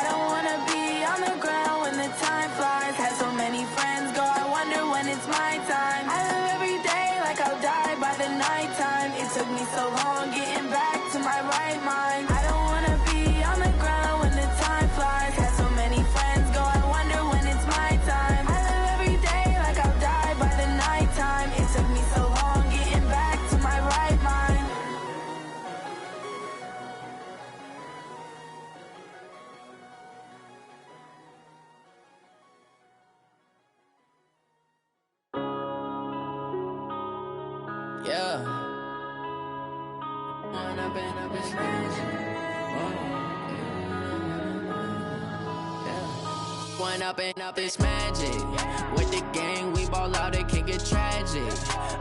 don't wanna be on the ground when the time flies. Had so many friends go, I wonder when it's my time. I live every day like I'll die by the nighttime. It took me so long getting back to my right mind. I don't wanna be on the ground when the time flies. Had so many friends go, I wonder when it's my time. I live every day like I'll die by the nighttime. It took me so long getting back to my right mind. Yeah. When I've been up this range. When up this magic. With the gang, we ball out, it can get tragic.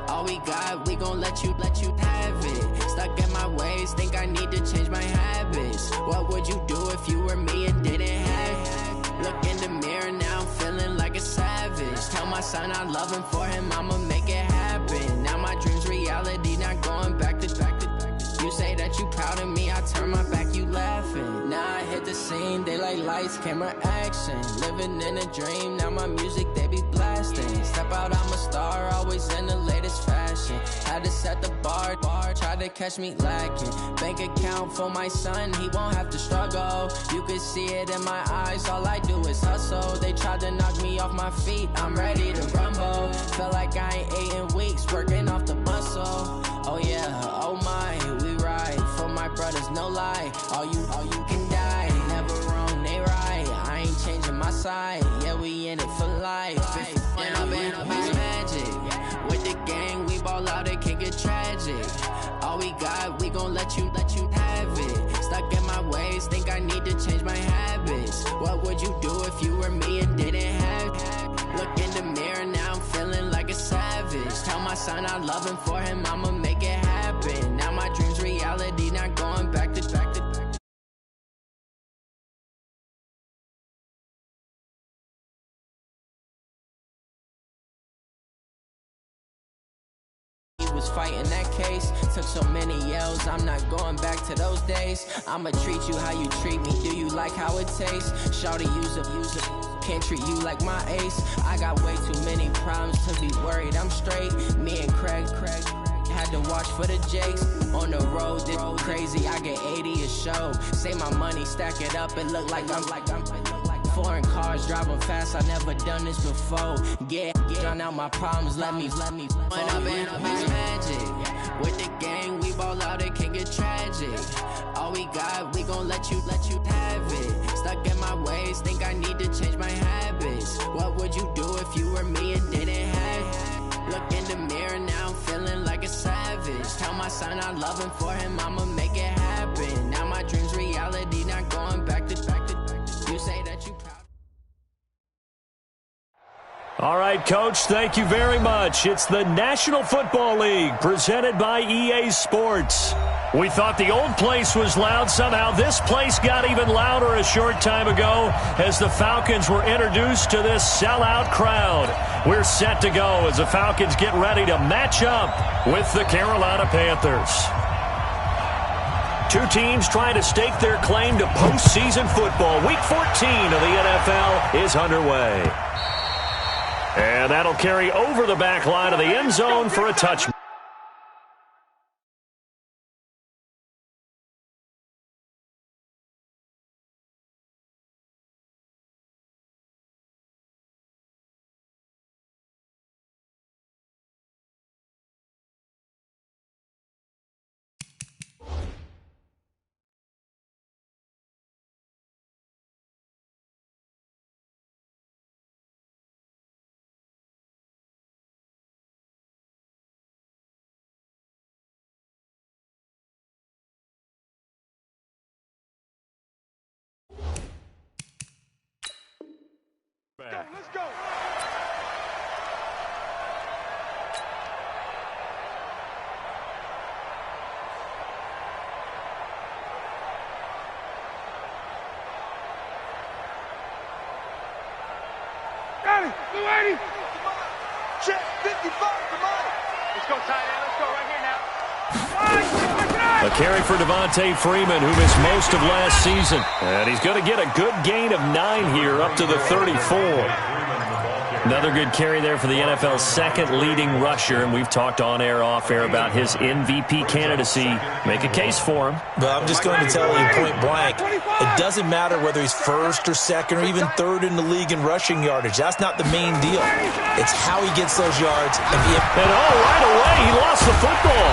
All we got, we gon' let you have it. Stuck in my ways, think I need to change my habits. What would you do if you were me and didn't have it? Look in the mirror, now I'm feeling like a savage. Tell my son I love him, for him I'ma make it happen. Now my dream's reality, not going back to. You say that you proud of me, I turn my back, you laughing. Now I hit the scene, daylight lights, camera action. Living in a dream, now my music, they be blasting. Step out, I'm a star, always in the latest fashion. Had to set the bar, try to catch me lacking. Bank account for my son, he won't have to struggle. You can see it in my eyes, all I do is hustle. They tried to knock me off my feet, I'm ready to rumble. Felt like I ain't ate in weeks, working off the muscle. Oh yeah, oh my, we ride for my brothers, no lie. All you can die, never wrong, they right. I ain't changing my side, yeah, we in it for life. When I've been up this magic. With the gang, we ball out, it can get tragic. All we got, we gon' let you have it. Stuck in my ways, think I need to change my habits. What would you do if you were me and didn't have it? Look in the mirror, now I'm feeling like a savage. Tell my son I love him, for him I'ma make it happen. Now my dream's reality, not going back to. Was fighting that case, took so many yells, I'm not going back to those days. I'ma treat you how you treat me, do you like how it tastes? Shawty, use it, can't treat you like my ace. I got way too many problems to be worried, I'm straight. Me and Craig had to watch for the Jakes. On the road, this crazy, I get 80 a show. Save my money, stack it up, it look like I'm foreign cars, driving fast, I never done this before. Get drown out my problems, let me When I've been up this magic. With the gang, we ball out, it can get tragic. All we got, we gon' let you have it. Stuck in my ways, think I need to change my habits. What would you do if you were me and didn't have it? Look in the mirror, now I'm feeling like a savage. Tell my son I love him, for him I'ma make it happen. Now my dream's reality, not going back to. You say that you proud. All right, Coach, thank you very much. It's the National Football League presented by EA Sports. We thought the old place was loud. Somehow this place got even louder a short time ago as the Falcons were introduced to this sellout crowd. We're set to go as the Falcons get ready to match up with the Carolina Panthers. Two teams trying to stake their claim to postseason football. Week 14 of the NFL is underway. And that'll carry over the back line of the end zone for a touchdown. Let's go. Got it. Blue 80. Check 55. Come on. Let's go, tight end. Let's go right here now. All right, A carry for Devontae Freeman, who missed most of last season. And he's going to get a good gain of 9 here, up to the 34. Another good carry there for the NFL's second leading rusher, and we've talked on air, off air about his MVP candidacy. Make a case for him. Well, I'm just going to tell you point blank, it doesn't matter whether he's first or second or even third in the league in rushing yardage. That's not the main deal. It's how he gets those yards. And right away, he lost the football.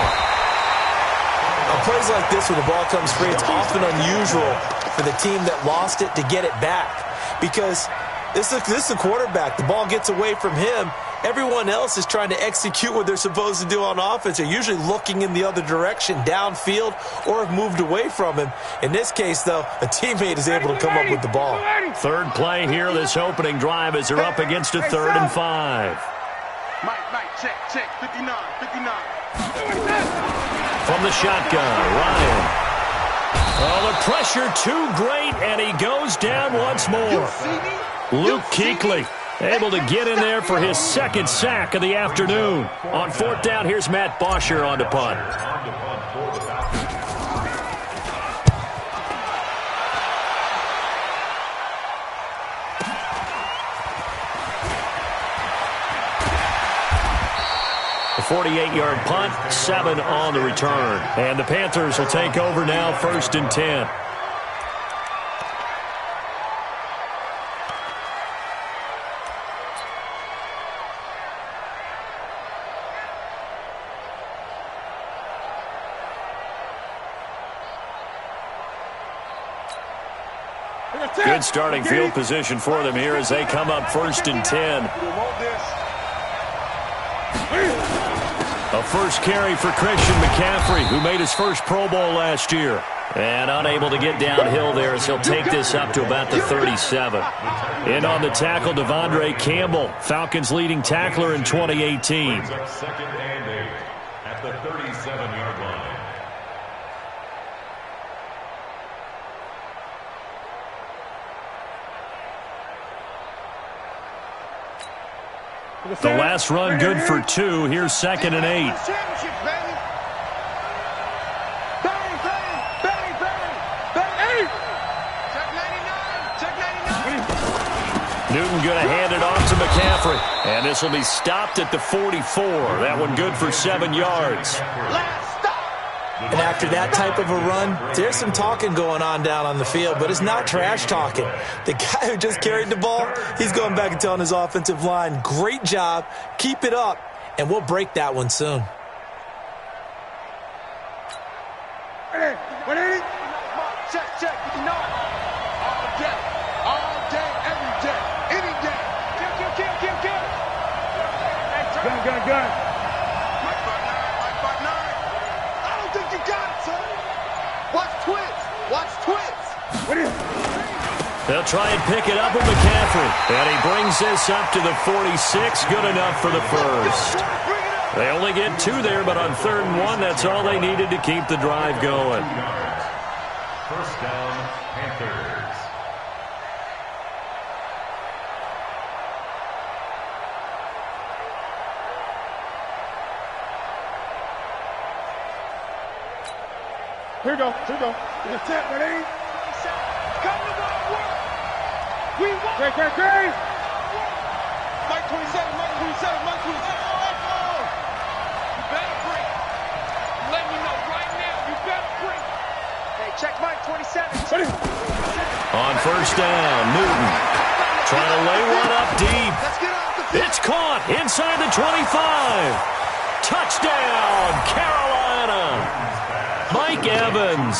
On plays like this where the ball comes free, it's often unusual for the team that lost it to get it back, because this is a quarterback. The ball gets away from him. Everyone else is trying to execute what they're supposed to do on offense. They're usually looking in the other direction, downfield, or have moved away from him. In this case, though, a teammate is able to come up with the ball. Third play here, this opening drive, as they're up against a 3rd and 5. Mike, check, 59. From the shotgun, Ryan. Oh, the pressure too great, and he goes down once more. Luke Kuechly able to get in there for his second sack of the afternoon. On 4th down, here's Matt Bosher on to punt. A 48-yard punt, 7 on the return. And the Panthers will take over now, 1st and 10. Good starting field position for them here as they come up 1st and 10. A first carry for Christian McCaffrey, who made his first Pro Bowl last year. And unable to get downhill there, as he'll take this up to about the 37. In on the tackle, Devondre Campbell, Falcons' leading tackler in 2018. 2nd and 8 at the 37-yard line. The last run good for 2. Here's 2nd and 8. Newton going to hand it off to McCaffrey. And this will be stopped at the 44. That one good for 7 yards. And after that type of a run, there's some talking going on down on the field, but it's not trash talking. The guy who just carried the ball, he's going back and telling his offensive line, great job, keep it up, and we'll break that one soon. Check, you know. All day, every day, any day. Kill. Gun. Mike 5'9". I don't think you got it, son. Watch twins. What is it? They'll try and pick it up with McCaffrey. And he brings this up to the 46. Good enough for the first. They only get 2 there, but on 3rd and 1, that's all they needed to keep the drive going. First down, Panthers. Here we go. The tip, ready? Come to work. We want. Great. Mike 27. You better bring. Let me know right now. You better bring. Hey, check Mike 27. On 1st down, Newton trying to lay one up deep. Let's get off the field. It's caught inside the 25. Touchdown, Carolina. Mike Evans,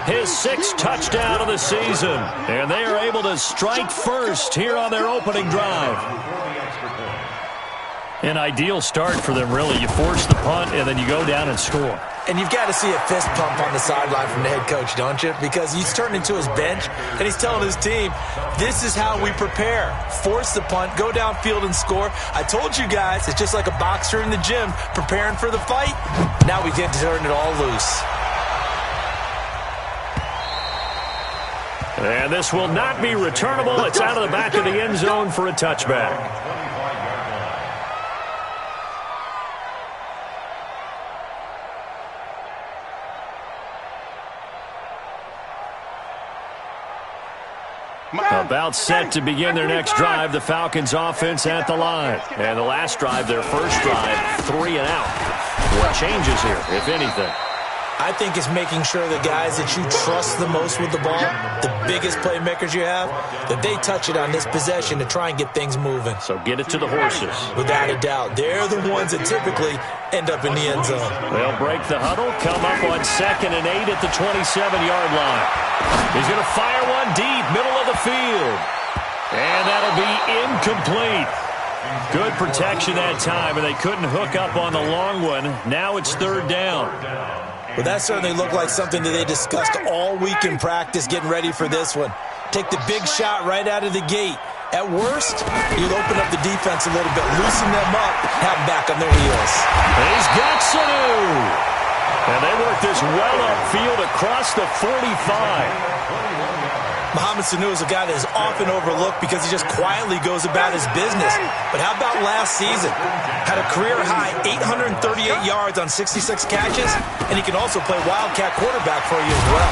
his 6th touchdown of the season. And they are able to strike first here on their opening drive. An ideal start for them, really. You force the punt, and then you go down and score. And you've got to see a fist pump on the sideline from the head coach, don't you? Because he's turned into his bench, and he's telling his team, this is how we prepare. Force the punt, go downfield and score. I told you guys, it's just like a boxer in the gym preparing for the fight. Now we get to turn it all loose. And this will not be returnable. It's out of the back of the end zone for a touchback. About set to begin their next drive, the Falcons offense at the line. And the last drive, their first drive, 3 and out. What changes here, if anything? I think it's making sure the guys that you trust the most with the ball, the biggest playmakers you have, that they touch it on this possession to try and get things moving. So get it to the horses. Without a doubt. They're the ones that typically end up in the end zone. They'll break the huddle, come up on 2nd and 8 at the 27-yard line. He's going to fire one deep, middle of the field. And that'll be incomplete. Good protection that time, and they couldn't hook up on the long one. Now it's 3rd down. Well, that certainly looked like something that they discussed all week in practice getting ready for this one. Take the big shot right out of the gate. At worst, you'll open up the defense a little bit, loosen them up, have them back on their heels. He's got Sanu. And they work this well upfield across the 45. Mohamed Sanu is a guy that is often overlooked because he just quietly goes about his business. But how about last season? Had a career-high 838 yards on 66 catches, and he can also play wildcat quarterback for you as well.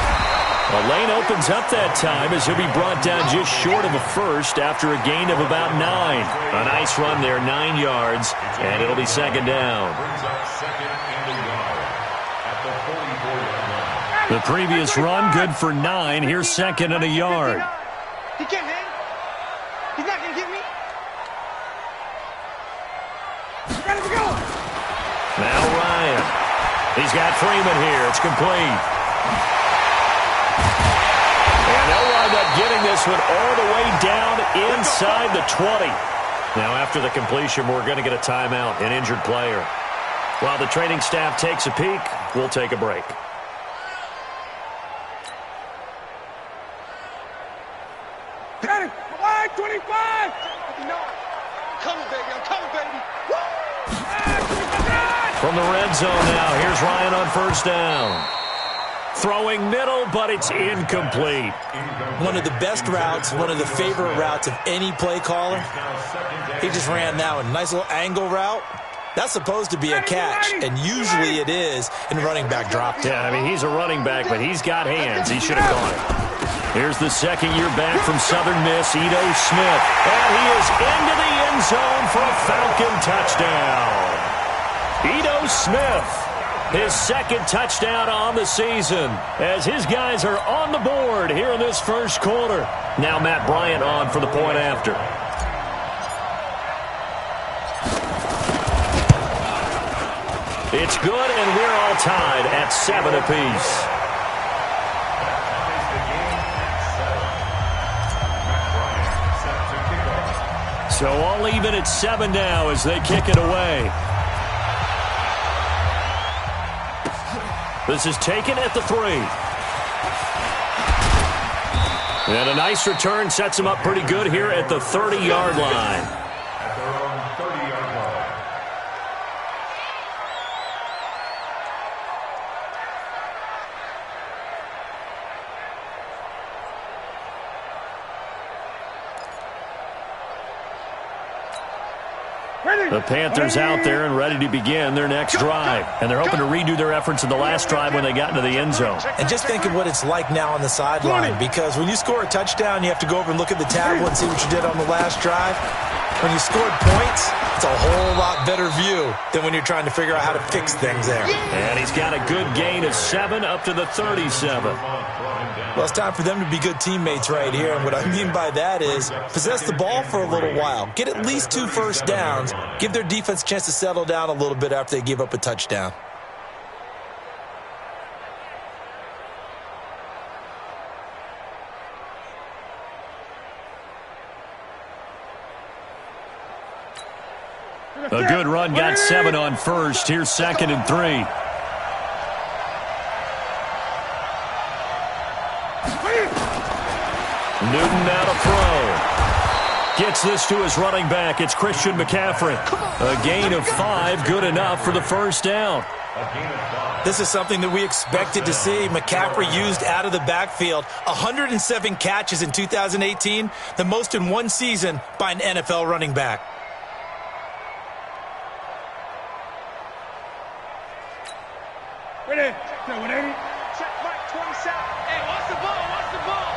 A lane opens up that time as he'll be brought down just short of a first after a gain of about 9. A nice run there, 9 yards, and it'll be 2nd down. The previous run, good for 9. Here's 2nd and a yard. He can't hang. He's not going to get me. Ready to go. Now Ryan. He's got Freeman here. It's complete. And they'll wind up getting this one all the way down inside the 20. Now after the completion, we're going to get a timeout, an injured player. While the training staff takes a peek, we'll take a break. Got it. 25. No. I'm coming, baby. I'm coming, baby. From the red zone now, here's Ryan on 1st down. Throwing middle, but it's incomplete. One of the best routes, one of the favorite routes of any play caller. He just ran that one. Nice little angle route. That's supposed to be a catch, and usually it is in running back drop. Yeah, I mean, he's a running back, but he's got hands. He should have caught it. Here's the 2nd year back from Southern Miss, Ito Smith. And he is into the end zone for a Falcon touchdown. Ito Smith, his 2nd touchdown on the season, as his guys are on the board here in this first quarter. Now Matt Bryant on for the point after. It's good, and we're all tied at 7 apiece. So all even at 7 now as they kick it away. This is taken at the 3. And a nice return sets him up pretty good here at the 30-yard line. At their own 30-yard line. The Panthers out there and ready to begin their next drive. And they're hoping to redo their efforts in the last drive when they got into the end zone. And just think of what it's like now on the sideline, because when you score a touchdown, you have to go over and look at the tablet and see what you did on the last drive. When you scored points, it's a whole lot better view than when you're trying to figure out how to fix things there. And he's got a good gain of 7 up to the 37. Well, it's time for them to be good teammates right here. And what I mean by that is possess the ball for a little while. Get at least 2 first downs. Give their defense a chance to settle down a little bit after they give up a touchdown. A good run, got 7 on first. Here's 2nd and 3. Newton out of throw. Gets this to his running back. It's Christian McCaffrey. A gain of 5, good enough for the first down. This is something that we expected to see. McCaffrey used out of the backfield. 107 catches in 2018, the most in one season by an NFL running back. Ready? 180. Check Mike 27. Hey, watch the ball. Watch the ball.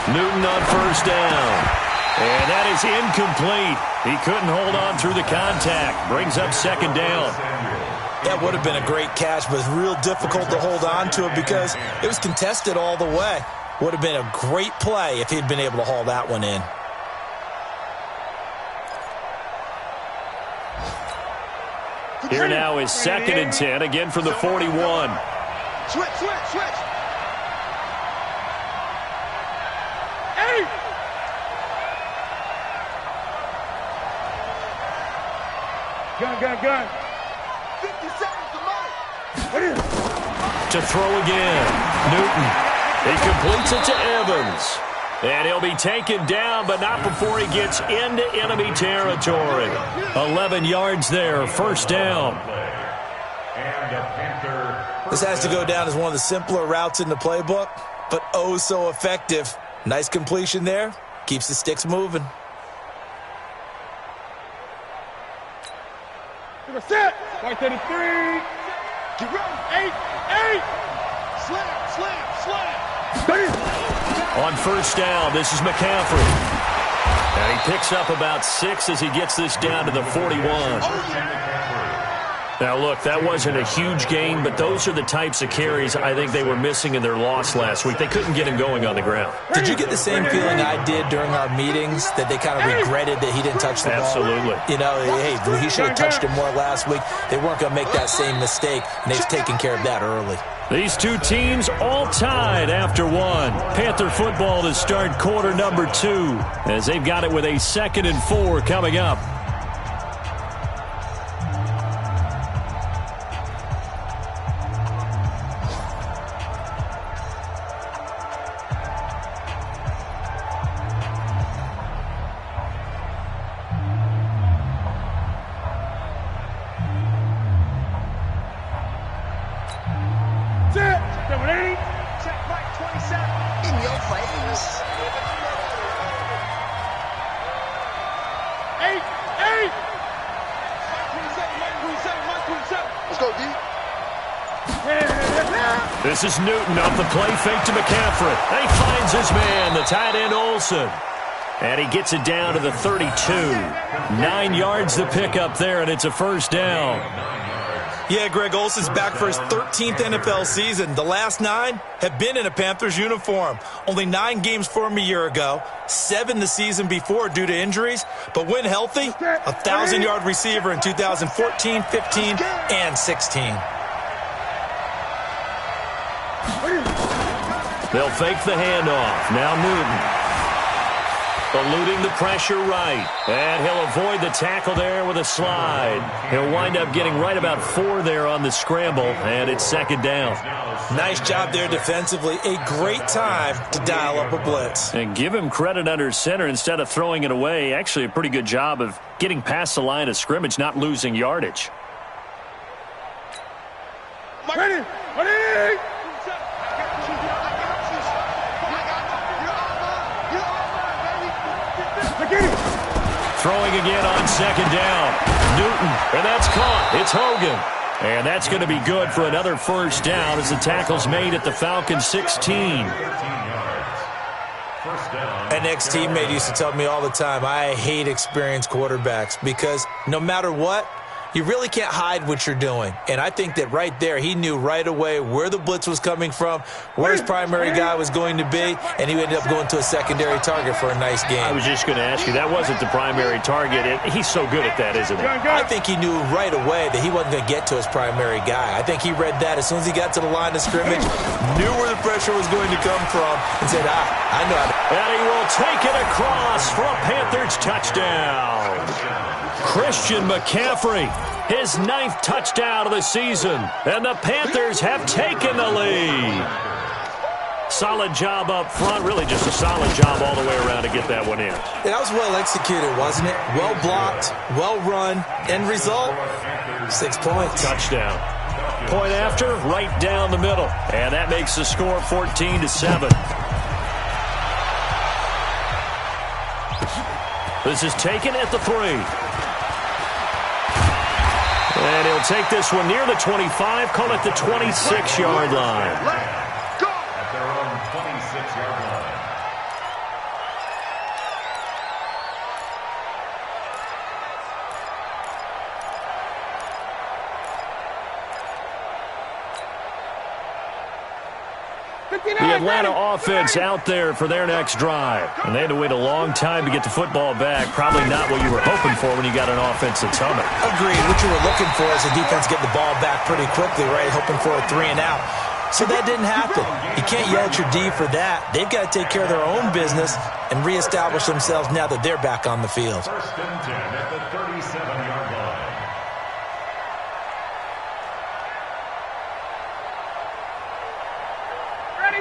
Newton on first down. And that is incomplete. He couldn't hold on through the contact. Brings up second down. That would have been a great catch, but it's real difficult to hold on to it because it was contested all the way. Would have been a great play if he'd been able to haul that one in. Here now is 2nd and 10, again from the 41. Switch. Hey! Gun. 50 seconds to mark. To throw again. Newton. He completes it to Evans. And he'll be taken down, but not before he gets into enemy territory. 11 yards there, first down. This has to go down as one of the simpler routes in the playbook, but oh so effective. Nice completion there. Keeps the sticks moving. Set. Right to the 3. Get ready. 8. Slam. On first down, this is McCaffrey. And he picks up about 6 as he gets this down to the 41. Now, look, that wasn't a huge gain, but those are the types of carries I think they were missing in their loss last week. They couldn't get him going on the ground. Did you get the same feeling I did during our meetings, that they kind of regretted that he didn't touch the ball? Absolutely. You know, hey, he should have touched it more last week. They weren't going to make that same mistake, and they've taken care of that early. These two teams all tied after one. Panther football to start quarter number 2 as they've got it with a 2nd and 4 coming up. This is Newton off the play fake to McCaffrey. And he finds his man, the tight end Olsen. And he gets it down to the 32. 9 yards to pick up there, and it's a first down. Yeah, Greg, Olsen's back for his 13th NFL season. The last 9 have been in a Panthers uniform. Only 9 games for him a year ago, 7 the season before due to injuries. But when healthy, a 1,000-yard receiver in 2014, 15, and 16. They'll fake the handoff. Now Newton. Eluding the pressure right. And he'll avoid the tackle there with a slide. He'll wind up getting right about 4 there on the scramble, and it's 2nd down. Nice job there defensively. A great time to dial up a blitz. And give him credit under center instead of throwing it away. Actually a pretty good job of getting past the line of scrimmage, not losing yardage. Ready. Throwing again on 2nd down. Newton, and that's caught. It's Hogan. And that's going to be good for another first down as the tackle's made at the Falcons 16. An ex-teammate used to tell me all the time, I hate experienced quarterbacks because no matter what, you really can't hide what you're doing. And I think that right there, he knew right away where the blitz was coming from, where his primary guy was going to be, and he ended up going to a secondary target for a nice game. I was just going to ask you, that wasn't the primary target. He's so good at that, isn't he? I think he knew right away that he wasn't going to get to his primary guy. I think he read that as soon as he got to the line of scrimmage, knew where the pressure was going to come from, and said, I know how to. And he will take it across for a Panthers touchdown. Christian McCaffrey, his 9th touchdown of the season, and the Panthers have taken the lead. Solid job up front, really just a solid job all the way around to get that one in. That was well executed, wasn't it? Well blocked, well run, end result, 6 points. Touchdown. Point after, right down the middle, and that makes the score 14-7. This is taken at the 3. And he'll take this one near the 25, call it the 26-yard line. At their own 26-yard The Atlanta offense out there for their next drive. And they had to wait a long time to get the football back. Probably not what you were hoping for when you got an offense that's humming. Agreed. What you were looking for is the defense getting the ball back pretty quickly, right? Hoping for a 3-and-out. So that didn't happen. You can't yell at your D for that. They've got to take care of their own business and reestablish themselves now that they're back on the field. First and 10 at the 37-yard line.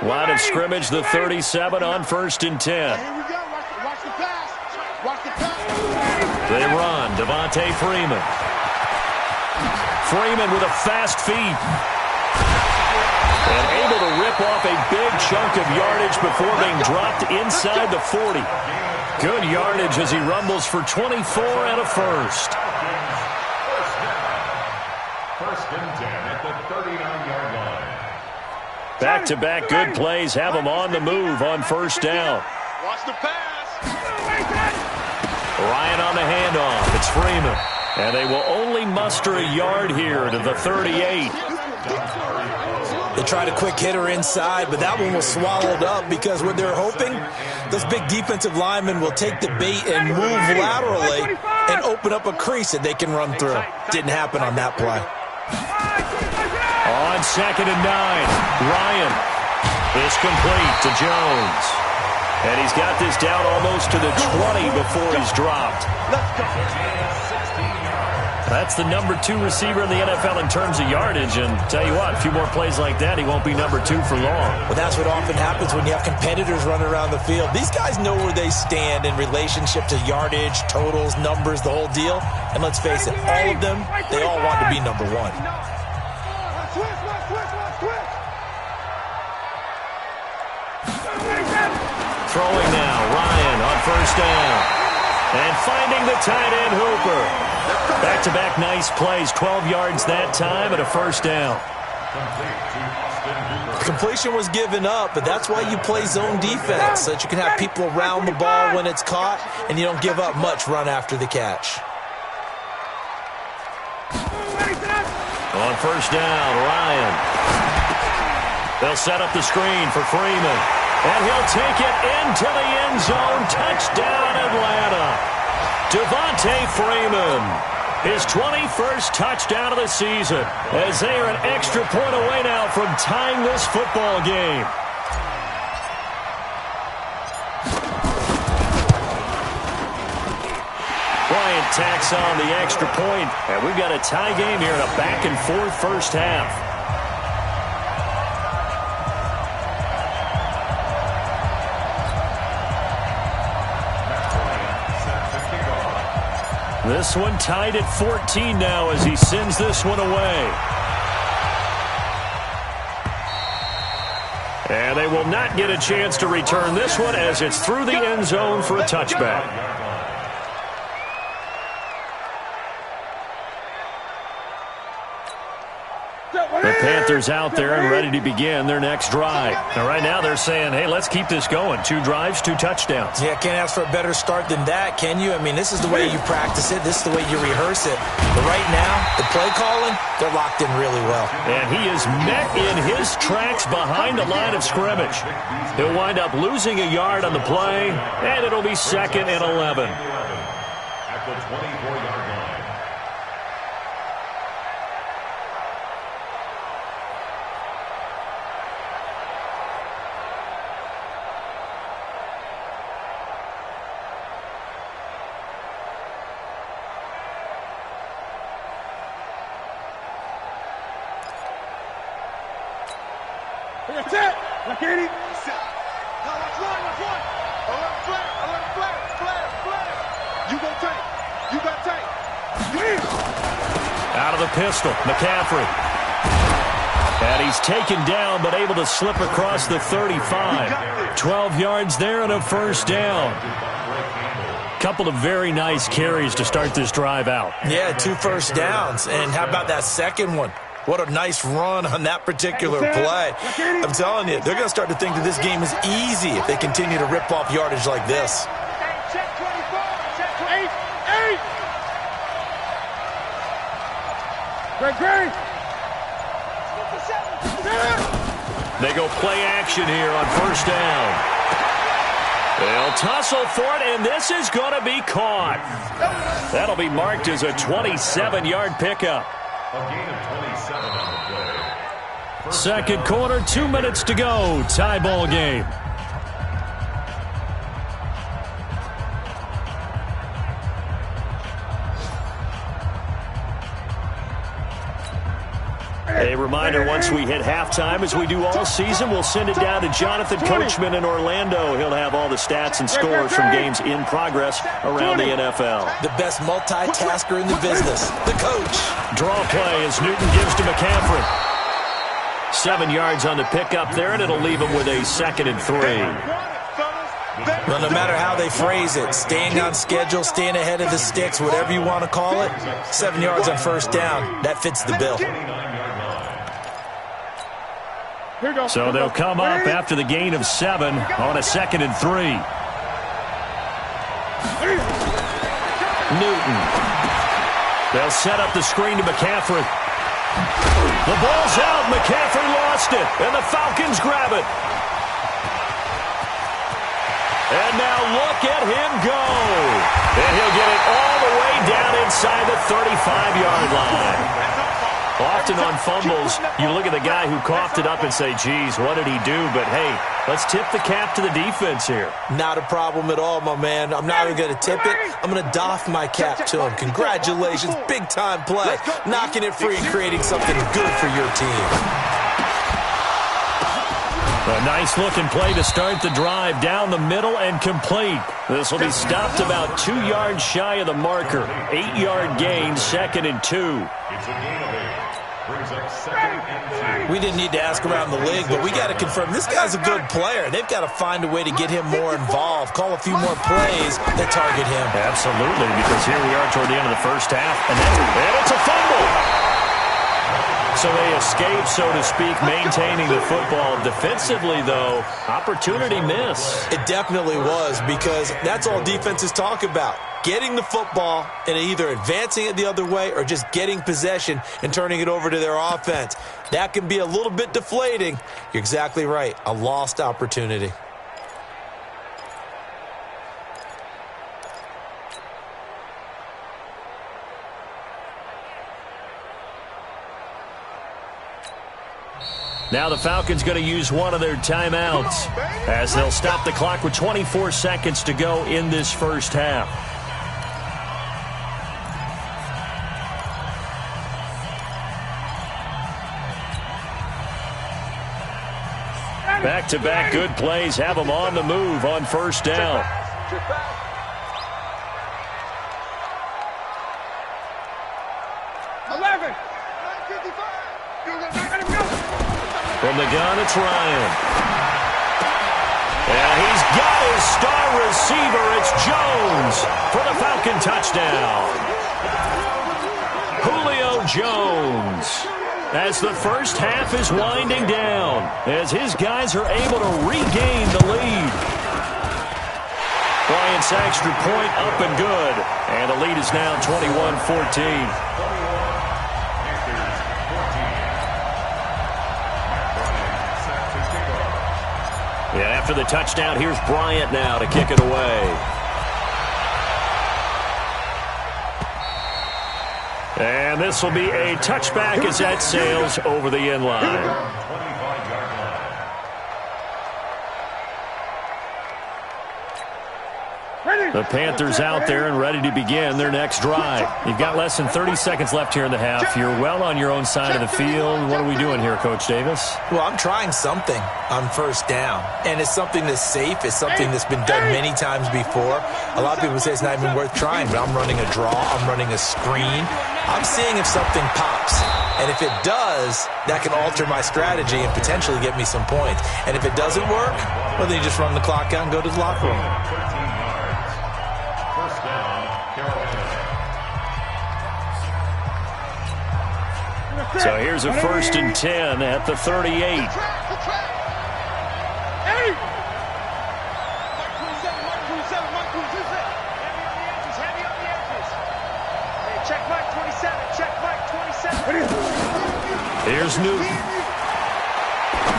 Line of scrimmage, the 37 on 1st and 10. Here we go. Watch the pass. Watch the pass. They run. Devontae Freeman. Freeman with a fast feet. And able to rip off a big chunk of yardage before being dropped inside the 40. Good yardage as he rumbles for 24 and a first. First and 10 at the 39-yard line. Back-to-back good plays have him on the move on 1st down. Watch the pass. Ryan on the handoff. It's Freeman. And they will only muster a yard here to the 38. They tried a quick hitter inside, but that one was swallowed up because what they're hoping, those big defensive linemen will take the bait and move laterally and open up a crease that they can run through. Didn't happen on that play. On 2nd and 9, Ryan is complete to Jones. And he's got this down almost to the 20 before he's dropped. That's the number 2 receiver in the NFL in terms of yardage. And tell you what, a few more plays like that, he won't be number 2 for long. Well, that's what often happens when you have competitors running around the field. These guys know where they stand in relationship to yardage, totals, numbers, the whole deal. And let's face it, all of them, they all want to be number 1. Throwing now, Ryan on 1st down. And finding the tight end Hooper. Back-to-back nice plays, 12 yards that time and a 1st down. Completion was given up, but that's why you play zone defense, so that you can have people around the ball when it's caught, and you don't give up much run after the catch. On 1st down, Ryan. They'll set up the screen for Freeman. And he'll take it into the end zone. Touchdown, Atlanta. Devontae Freeman. His 21st touchdown of the season, as they are an extra point away now from tying this football game. Bryant tacks on the extra point, and we've got a tie game here in a back-and-forth first half. This one tied at 14 now as he sends this one away. And they will not get a chance to return this one as it's through the end zone for a touchback. The Panthers out there and ready to begin their next drive. Now, right now they're saying, hey, let's keep this going. 2 drives, 2 touchdowns. Yeah, can't ask for a better start than that, can you? I mean, this is the way you practice it. This is the way you rehearse it. But right now, the play calling, they're locked in really well. And he is met in his tracks behind the line of scrimmage. He'll wind up losing a yard on the play, and it'll be 2nd and 11. At the 24-yard line. That's it. Look at it. Now let's run. A left flat. You go tank. You got tank. Out of the pistol, McCaffrey. And he's taken down, but able to slip across the 35. 12 yards there and a 1st down. Couple of very nice carries to start this drive out. Yeah, 2 first downs. And how about that second one? What a nice run on that particular play. I'm telling you, they're going to start to think that this game is easy if they continue to rip off yardage like this. Check 24. Check 8. Great. They go play action here on first down. They'll tussle for it, and this is going to be caught. That'll be marked as a 27-yard pickup. A gain of 27 on the play. Second quarter, 2 minutes to go. Tie ball game. A reminder, once we hit halftime, as we do all season, we'll send it down to Jonathan Coachman in Orlando. He'll have all the stats and scores from games in progress around the NFL. The best multitasker in the business, the coach. Draw play as Newton gives to McCaffrey. 7 yards on the pickup there, and it'll leave him with a 2nd and 3. Well, no matter how they phrase it, staying on schedule, staying ahead of the sticks, whatever you want to call it, 7 yards on first down, that fits the bill. So they'll come up after the gain of 7 on a 2nd and 3. Newton. They'll set up the screen to McCaffrey. The ball's out. McCaffrey lost it, and the Falcons grab it. And now look at him go. And he'll get it all the way down inside the 35-yard line. Often on fumbles, you look at the guy who coughed it up and say, geez, what did he do? But, hey, let's tip the cap to the defense here. Not a problem at all, my man. I'm not even going to tip it. I'm going to doff my cap to him. Congratulations, big-time play. Knocking it free and creating something good for your team. A nice-looking play to start the drive down the middle and complete. This will be stopped about 2 yards shy of the marker. 8-yard gain, 2nd and 2. It's a gain of 8. Brings up 2nd and 2. We didn't need to ask around the league, but we got to confirm this guy's a good player. They've got to find a way to get him more involved, call a few more plays that target him. Absolutely, because here we are toward the end of the first half, and it's a fumble. So they escape, so to speak, maintaining the football. Defensively, though, opportunity miss. It definitely was, because that's all defenses talk about. Getting the football and either advancing it the other way or just getting possession and turning it over to their offense. That can be a little bit deflating. You're exactly right. A lost opportunity. Now the Falcons going to use one of their timeouts as they'll stop the clock with 24 seconds to go in this first half. Back-to-back good plays have them on the move on first down. From the gun, it's Ryan. And he's got his star receiver. It's Jones for the Falcon touchdown. Julio Jones. As the first half is winding down, as his guys are able to regain the lead. Bryant's extra point up and good. And the lead is now 21-14. Yeah, after the touchdown, here's Bryant now to kick it away. And this will be a touchback as that sails over the end line. The Panthers out there and ready to begin their next drive. You've got less than 30 seconds left here in the half. You're well on your own side of the field. What are we doing here, Coach Davis? Well, I'm trying something on first down, and it's something that's safe. It's something that's been done many times before. A lot of people say it's not even worth trying, but I'm running a draw. I'm running a screen. I'm seeing if something pops. And if it does, that can alter my strategy and potentially get me some points. And if it doesn't work, well, then you just run the clock out and go to the locker room. So here's a 1st and 10 at the 38. Here's Newton.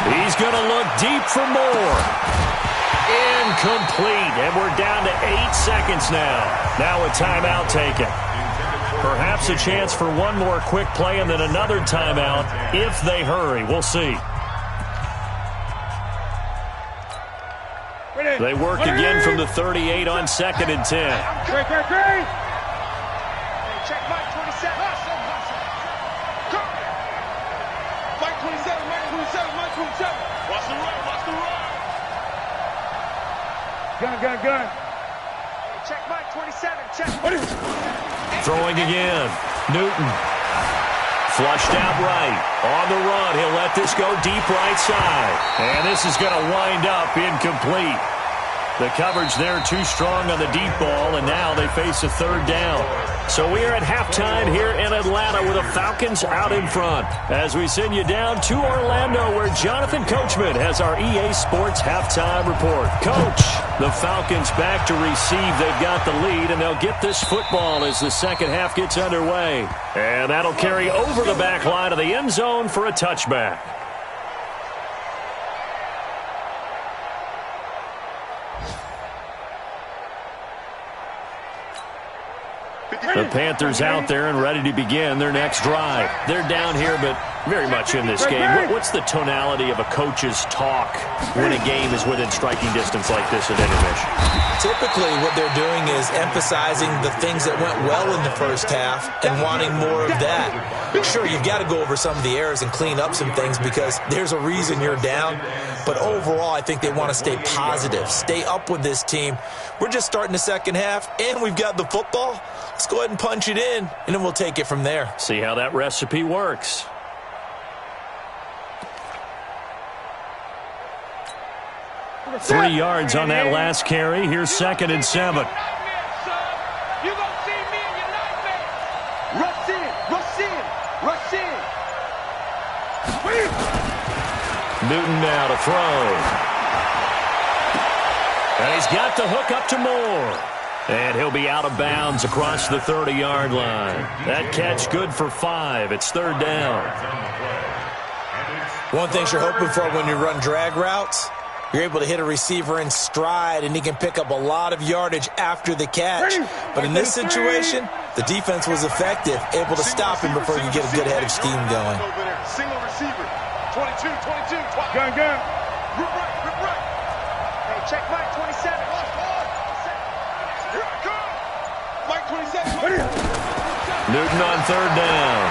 He's going to look deep for more. Incomplete, and we're down to 8 seconds now. Now a timeout taken. Perhaps a chance for one more quick play and then another timeout if they hurry. We'll see. They work again from the 38 on 2nd and 10. Great. Check Mike 27. Mike 27, Mike 27, Mike 27. Watch the run, watch the run. Gun. Check Mike 27, check. Throwing again. Newton. Flushed out right. On the run. He'll let this go deep right side. And this is going to wind up incomplete. The coverage there too strong on the deep ball, and now they face a 3rd down. So we are at halftime here in Atlanta with the Falcons out in front. As we send you down to Orlando, where Jonathan Coachman has our EA Sports halftime report. Coach, the Falcons back to receive. They've got the lead, and they'll get this football as the second half gets underway. And that'll carry over the back line of the end zone for a touchback. The Panthers out there and ready to begin their next drive. They're down here, but very much in this game. What's the tonality of a coach's talk when a game is within striking distance like this at intermission? Typically, what they're doing is emphasizing the things that went well in the first half and wanting more of that. Sure, you've got to go over some of the errors and clean up some things because there's a reason you're down. But overall, I think they want to stay positive, stay up with this team. We're just starting the second half, and we've got the football. Let's go ahead and punch it in, and then we'll take it from there. See how that recipe works. Three yards on that last carry. Here's 2nd and 7. You gonna see me in your nightmare. Rush in. Newton now to throw. And he's got the hook up to Moore. And he'll be out of bounds across the 30-yard line. That catch good for 5. It's 3rd down. One thing you're hoping for when you run drag routes, you're able to hit a receiver in stride, and he can pick up a lot of yardage after the catch. But in this situation, the defense was effective, able to stop him before he could get a good head of steam going. Single receiver. 22. Gun. Rip right. Hey, check Mike 27. Here I come. Mike 27. Newton on 3rd down.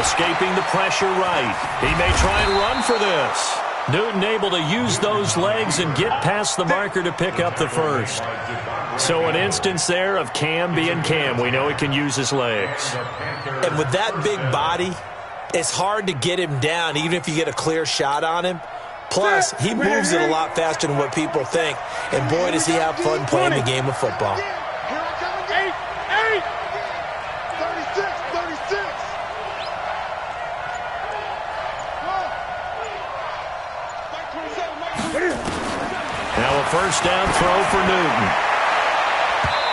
Escaping the pressure right. He may try and run for this. Newton able to use those legs and get past the marker to pick up the first. So an instance there of Cam being Cam. We know he can use his legs. And with that big body, it's hard to get him down, even if you get a clear shot on him. Plus, he moves it a lot faster than what people think. And boy, does he have fun playing the game of football. 36. Now a first down throw for Newton.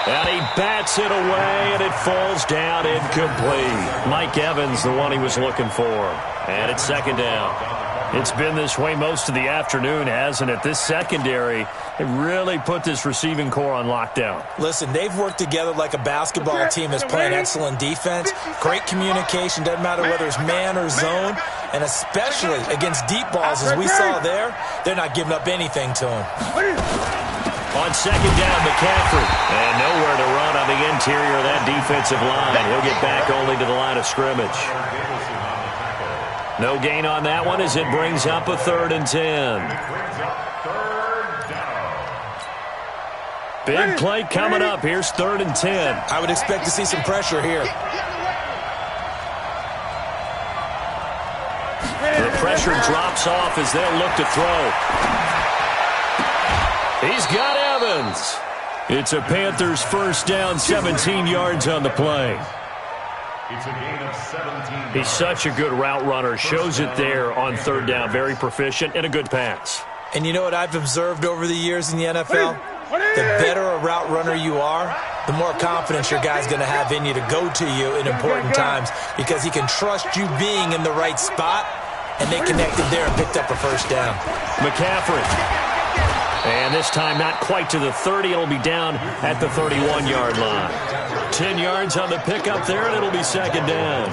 And he bats it away, and it falls down incomplete. Mike Evans, the one he was looking for. And it's 2nd down. It's been this way most of the afternoon, hasn't it? This secondary, they really put this receiving core on lockdown. Listen, they've worked together like a basketball team that's playing excellent defense. Great communication, doesn't matter whether it's man or zone. And especially against deep balls, as we saw there, they're not giving up anything to him. On 2nd down, McCaffrey. And nowhere to run on the interior of that defensive line. He'll get back only to the line of scrimmage. No gain on that one as it brings up a 3rd and 10. Big play coming up. Here's 3rd and 10. I would expect to see some pressure here. The pressure drops off as they'll look to throw. He's got Evans. It's a Panthers first down, 17 yards on the play. It's a gain of 17. He's such a good route runner. Shows it there on 3rd down. Very proficient and a good pass. And you know what I've observed over the years in the NFL? The better a route runner you are, the more confidence your guy's going to have in you to go to you in important times because he can trust you being in the right spot and they connected there and picked up a first down. McCaffrey. And this time not quite to the 30. It'll be down at the 31-yard line. 10 yards on the pickup there, and it'll be second down.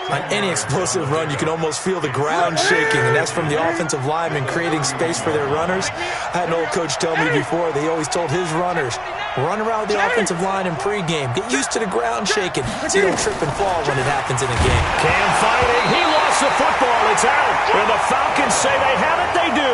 On any explosive run, you can almost feel the ground shaking, and that's from the offensive linemen creating space for their runners. I had an old coach tell me before, they always told his runners, run around the offensive line in pregame. Get used to the ground shaking so you don't trip and fall when it happens in a game. Cam fighting. He lost the football. It's out. And the Falcons say they have it. They do.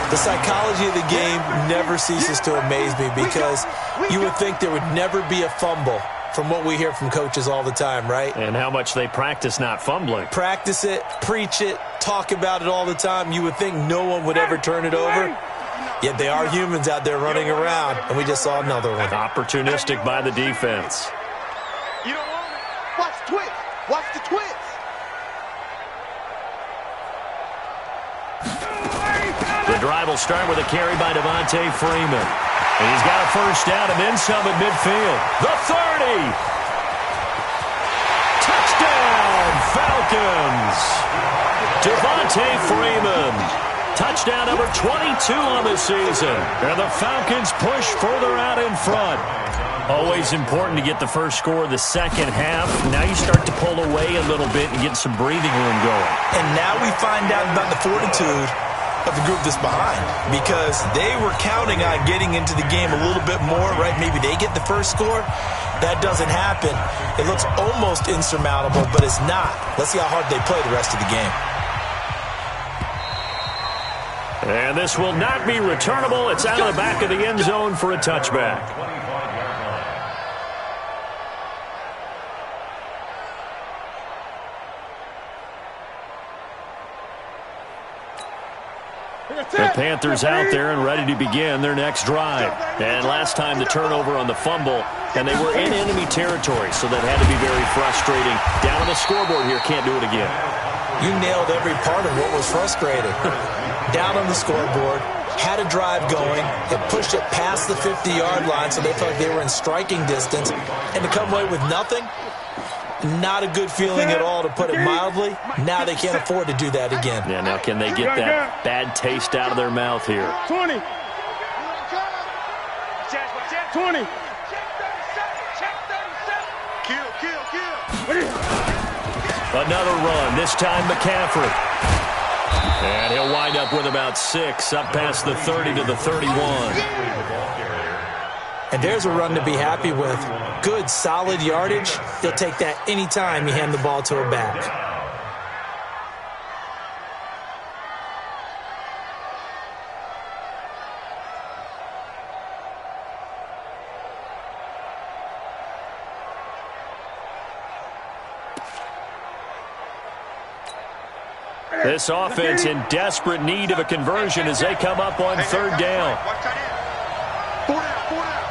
The psychology of the game never ceases to amaze me because you would think there would never be a fumble from what we hear from coaches all the time, right? And how much they practice not fumbling. Practice it, preach it, talk about it all the time. You would think no one would ever turn it over. Yet they are humans out there running around, and we just saw another one. Opportunistic by the defense. You don't want it. Watch the twist. Watch the twist. The drive will start with a carry by Devontae Freeman. And he's got a first down and then some at midfield. The 30. Touchdown, Falcons. Devontae Freeman. Touchdown number 22 on the season. And the Falcons push further out in front. Always important to get the first score of the second half. Now you start to pull away a little bit and get some breathing room going. And now we find out about the fortitude of the group that's behind, because they were counting on getting into the game a little bit more, right? Maybe they get the first score. That doesn't happen. It looks almost insurmountable, but it's not. Let's see how hard they play the rest of the game. And this will not be returnable. It's out of the back of the end zone for a touchback. The Panthers out there and ready to begin their next drive. And last time the turnover on the fumble, and they were in enemy territory, so that had to be very frustrating. Down on the scoreboard here, can't do it again. You nailed every part of what was frustrating. Down on the scoreboard, had a drive going, had pushed it past the 50-yard line, so they felt like they were in striking distance, and to come away with nothing, not a good feeling at all, to put it mildly. Now they can't afford to do that again. Yeah, now can they get that bad taste out of their mouth here? 20. 20. Kill. Another run, this time McCaffrey. And he'll wind up with about 6, up past the 30 to the 31. And there's a run to be happy with. Good, solid yardage. He'll take that anytime you hand the ball to a back. This offense in desperate need of a conversion as they come up on third down. Four down.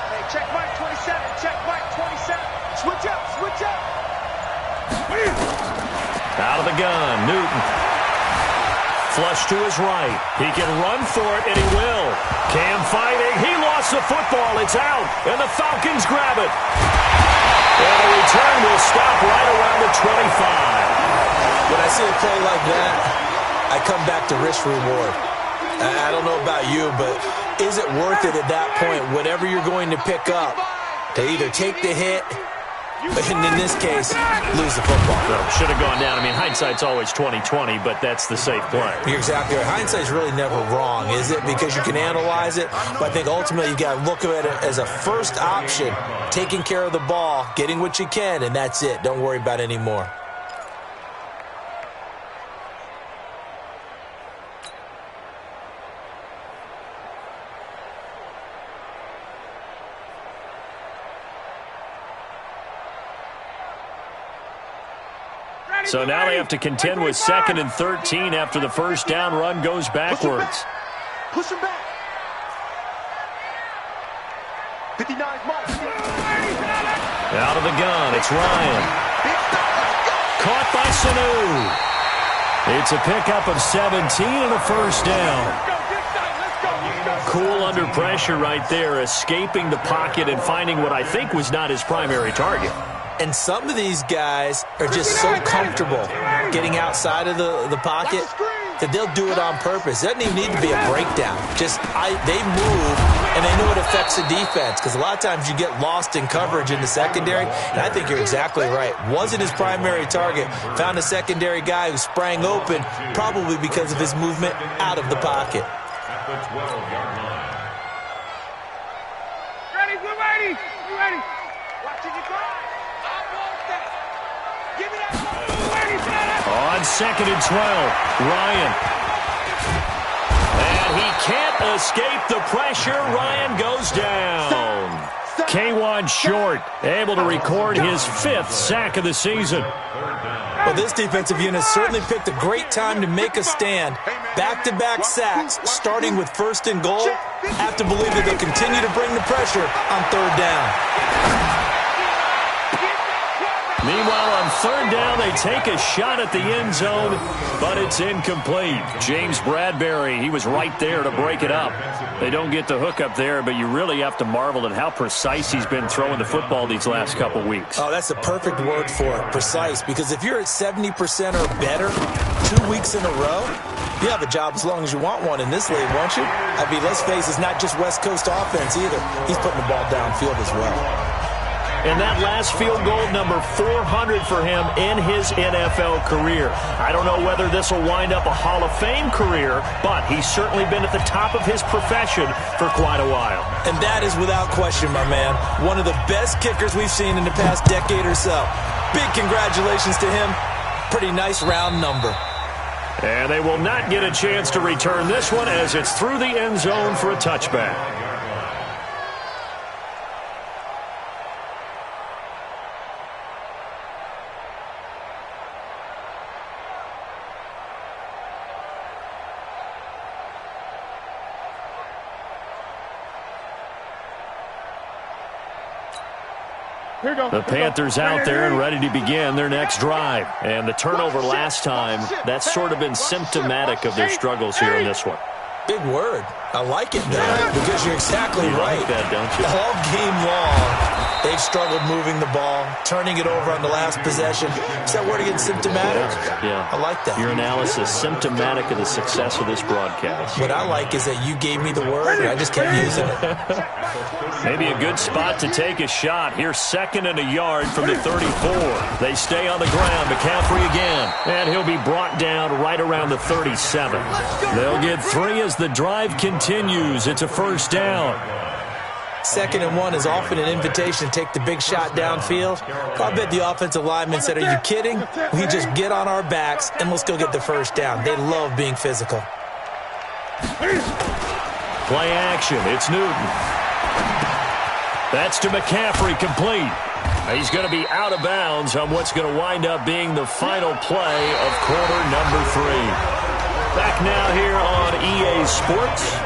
Hey, check Mike 27. Check Mike 27. Switch up. Out of the gun, Newton. Flush to his right. He can run for it, and he will. Cam fighting. He lost the football. It's out, and the Falcons grab it. And the return will stop right around the 25. When I see a play like that, I come back to risk reward. I don't know about you, but is it worth it at that point, whatever you're going to pick up, to either take the hit, and in this case, lose the football? No, should have gone down. I mean, hindsight's always 20/20, but that's the safe play. You're exactly right. Hindsight's really never wrong, is it? Because you can analyze it, but I think ultimately you got to look at it as a first option, taking care of the ball, getting what you can, and that's it. Don't worry about it anymore. So now they have to contend with 2nd and 13 after the first down run goes backwards. Push him back. 59 Mike. Out of the gun, it's Ryan. Caught by Sanu. It's a pickup of 17 and a first down. Cool under pressure right there, escaping the pocket and finding what I think was not his primary target. And some of these guys are just so comfortable getting outside of the pocket that they'll do it on purpose. It doesn't even need to be a breakdown. Just they move, and they know it affects the defense, because a lot of times you get lost in coverage in the secondary, and I think you're exactly right. Wasn't his primary target. Found a secondary guy who sprang open, probably because of his movement out of the pocket. At the 12-yard line. Ready, we're ready. We're ready. Watch it, you go. I want that. Give me that ball. We're ready, fella. On 2nd and 12, Ryan. And he can't escape the pressure. Ryan goes down. K1 Short, able to record his 5th sack of the season. Well, this defensive unit certainly picked a great time to make a stand. Back-to-back sacks, starting with 1st and goal. Have to believe that they'll continue to bring the pressure on 3rd down. Meanwhile, on 3rd down, they take a shot at the end zone, but it's incomplete. James Bradbury, he was right there to break it up. They don't get the hook up there, but you really have to marvel at how precise he's been throwing the football these last couple weeks. Oh, that's a perfect word for it, precise, because if you're at 70% or better 2 weeks in a row, you have a job as long as you want one in this league, won't you? I mean, let's face it, it's not just West Coast offense either. He's putting the ball downfield as well. And that last field goal, number 400 for him in his NFL career. I don't know whether this will wind up a Hall of Fame career, but he's certainly been at the top of his profession for quite a while. And that is without question, my man. One of the best kickers we've seen in the past decade or so. Big congratulations to him. Pretty nice round number. And they will not get a chance to return this one as it's through the end zone for a touchback. The Panthers out there and ready to begin their next drive. And the turnover last time, that's sort of been symptomatic of their struggles here in this one. Big word. I like it, though, because you're exactly right. Like that, don't you? All game long, they've struggled moving the ball, turning it over on the last possession. Is that word again, symptomatic? Yeah. I like that. Your analysis, symptomatic of the success of this broadcast. What I like is that you gave me the word, and I just kept using it. Maybe a good spot to take a shot. Here's 2nd and a yard from the 34. They stay on the ground. McCaffrey again. And he'll be brought down right around the 37. They'll get 3 as the drive continues. It's a 1st down. 2nd and 1 is often an invitation to take the big shot downfield. I bet the offensive lineman said, are you kidding? We just get on our backs and let's go get the 1st down. They love being physical. Play action. It's Newton. That's to McCaffrey, complete. He's going to be out of bounds on what's going to wind up being the final play of quarter number 3. Back now here on EA Sports.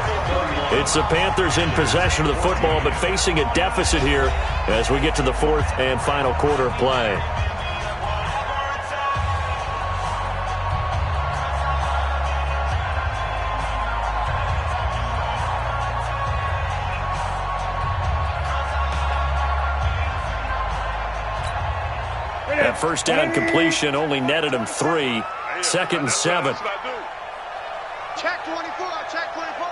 It's the Panthers in possession of the football, but facing a deficit here as we get to the 4th and final quarter of play. That 1st down completion only netted him 3. 2nd and 7. Check 24, check 24.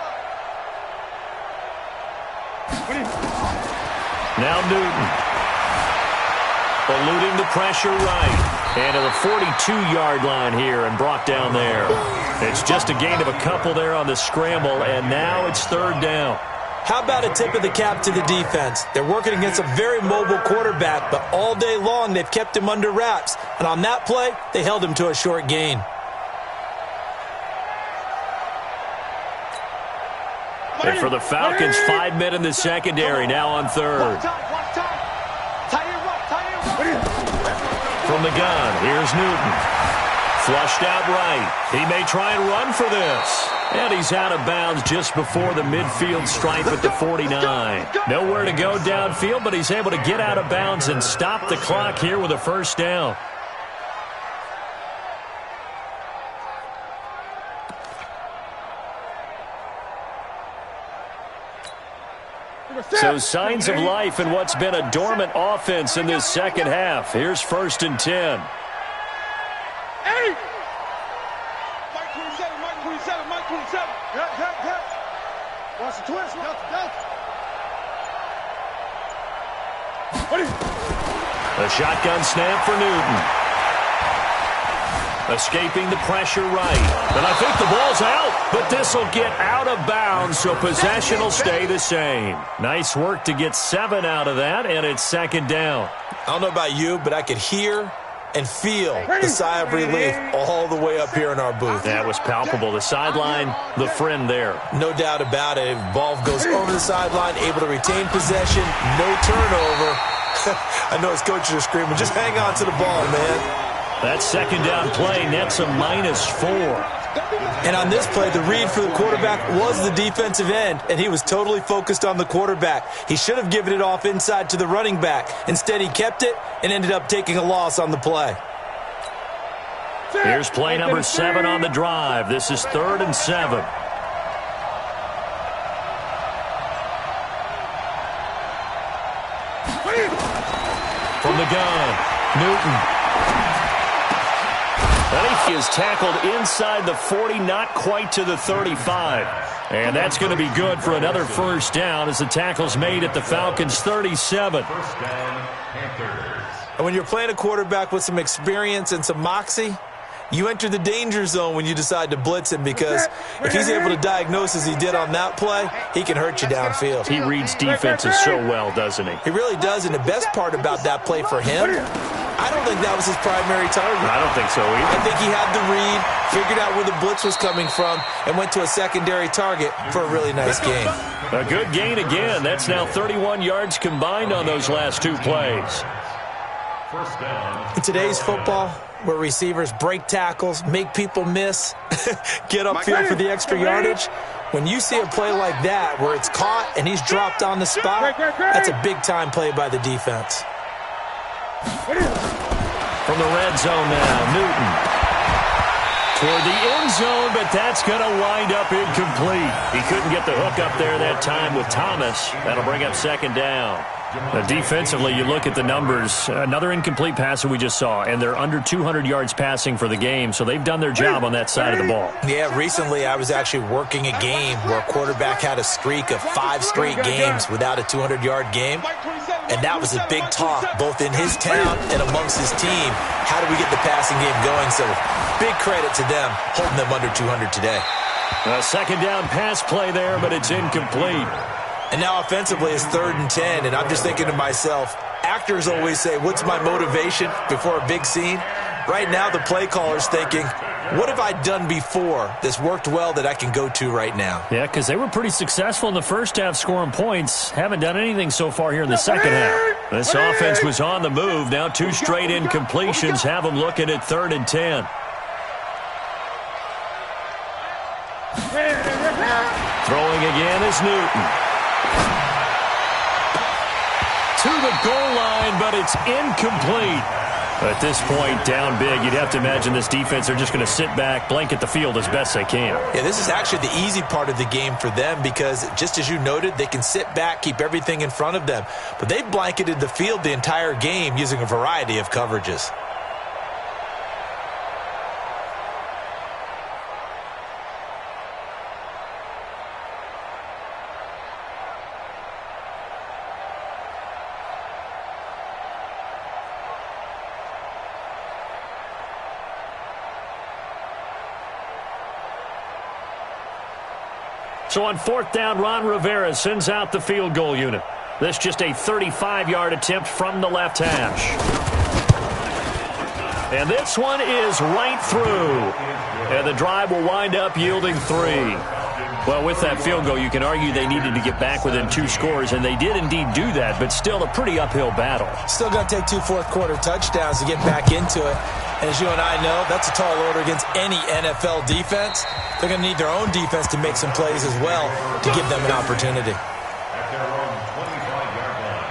Now Newton. Eluding the pressure right. And to the 42-yard line here and brought down there. It's just a gain of a couple there on the scramble, and now it's 3rd down. How about a tip of the cap to the defense? They're working against a very mobile quarterback, but all day long they've kept him under wraps. And on that play, they held him to a short gain. And for the Falcons, 5 men in the secondary, now on 3rd. From the gun, here's Newton. Flushed out right. He may try and run for this. And he's out of bounds just before the midfield stripe at the 49. Nowhere to go downfield, but he's able to get out of bounds and stop the clock here with a 1st down. So signs of life in what's been a dormant offense in this second half. Here's 1st and 10. Hey! Mike 27, Mike 27, Mike 27. Yep. Watch the twist. Delta. A shotgun snap for Newton. Escaping the pressure right. And I think the ball's out, but this will get out of bounds, so possession will stay the same. Nice work to get 7 out of that, and it's 2nd down. I don't know about you, but I could hear and feel the sigh of relief all the way up here in our booth. That was palpable. The sideline, the friend there. No doubt about it. Ball goes over the sideline, able to retain possession, no turnover. I know his coaches are screaming, just hang on to the ball, man. That 2nd down play nets a -4. And on this play, the read for the quarterback was the defensive end, and he was totally focused on the quarterback. He should have given it off inside to the running back. Instead, he kept it and ended up taking a loss on the play. Here's play number 7 on the drive. This is 3rd and 7. From the gun, Newton. He is tackled inside the 40, not quite to the 35. And that's going to be good for another 1st down as the tackle's made at the Falcons' 37. 1st down, Panthers. And when you're playing a quarterback with some experience and some moxie, you enter the danger zone when you decide to blitz him, because if he's able to diagnose as he did on that play, he can hurt you downfield. He reads defenses so well, doesn't he? He really does, and the best part about that play for him, I don't think that was his primary target. I don't think so either. I think he had the read, figured out where the blitz was coming from, and went to a secondary target for a really nice gain. A good gain again. That's now 31 yards combined on those last 2 plays. 1st down. In today's football, where receivers break tackles, make people miss, get upfield for the extra yardage, when you see a play like that where it's caught and he's dropped on the spot, that's a big-time play by the defense. From the red zone now, Newton. Toward the end zone, but that's going to wind up incomplete. He couldn't get the hook up there that time with Thomas. That'll bring up 2nd down. Defensively, you look at the numbers. Another incomplete pass that we just saw, and they're under 200 yards passing for the game, so they've done their job on that side of the ball. Yeah, recently I was actually working a game where a quarterback had a streak of 5 straight games without a 200-yard game, and that was a big talk both in his town and amongst his team. How do we get the passing game going? So big credit to them holding them under 200 today. A 2nd down pass play there, but it's incomplete. And now offensively it's 3rd and 10, and I'm just thinking to myself, actors always say, what's my motivation before a big scene? Right now the play caller's thinking, what have I done before that's worked well that I can go to right now? Yeah, because they were pretty successful in the first half scoring points. Haven't done anything so far here in the second half. This offense was on the move. Now 2 straight incompletions have them looking at 3rd and 10. Throwing again is Newton. To the goal line, but it's incomplete. At this point, down big, you'd have to imagine this defense, they're just going to sit back, blanket the field as best they can. Yeah, this is actually the easy part of the game for them because, just as you noted, they can sit back, keep everything in front of them. But they've blanketed the field the entire game using a variety of coverages. So on 4th down, Ron Rivera sends out the field goal unit. This just a 35-yard attempt from the left hash. And this one is right through. And the drive will wind up yielding 3. Well, with that field goal, you can argue they needed to get back within 2 scores, and they did indeed do that, but still a pretty uphill battle. Still got to take 2 fourth-quarter touchdowns to get back into it. And as you and I know, that's a tall order against any NFL defense. They're going to need their own defense to make some plays as well to give them an opportunity. At their own 25-yard line.